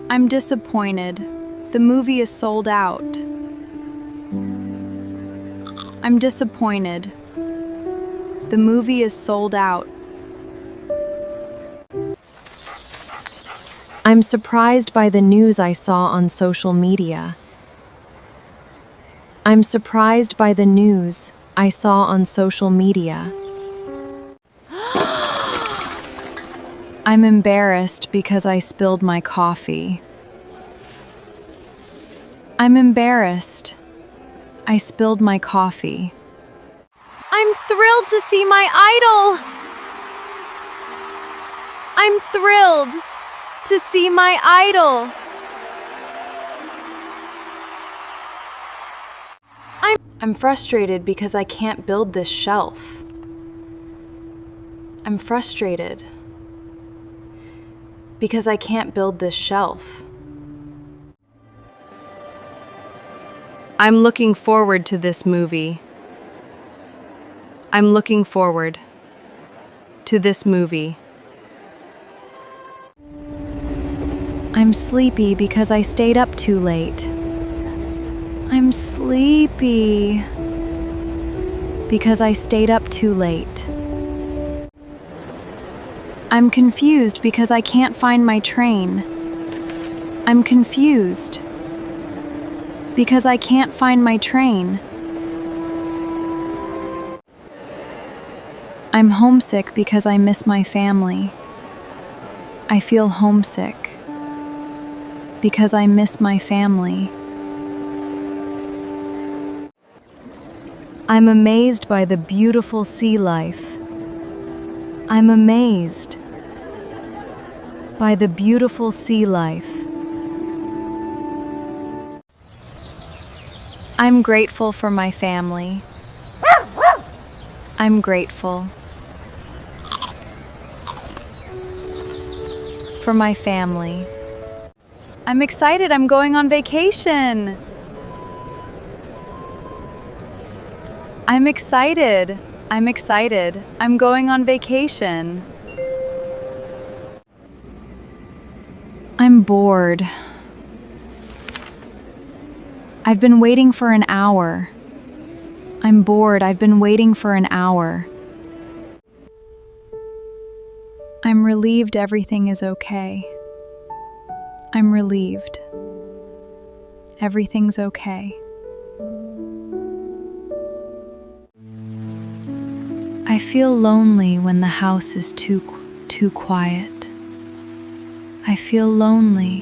I'm disappointed. The movie is sold out. I'm disappointed. The movie is sold out. I'm surprised by the news I saw on social media. I'm surprised by the news I saw on social media. I'm embarrassed because I spilled my coffee. I'm embarrassed. I spilled my coffee. I'm thrilled to see my idol. I'm thrilled to see my idol. I'm frustrated because I can't build this shelf. I'm frustrated because I can't build this shelf. I'm looking forward to this movie. I'm looking forward to this movie. I'm sleepy because I stayed up too late. I'm sleepy because I stayed up too late. I'm confused because I can't find my train. I'm confused because I can't find my train. I'm homesick because I miss my family. I feel homesick because I miss my family. I'm amazed by the beautiful sea life. I'm amazed by the beautiful sea life. I'm grateful for my family. I'm grateful for my family. I'm excited, I'm going on vacation. I'm excited. I'm excited. I'm going on vacation. I'm bored. I've been waiting for an hour. I'm bored. I've been waiting for an hour. I'm relieved everything is okay. I'm relieved. Everything's okay. I feel lonely when the house is too quiet. I feel lonely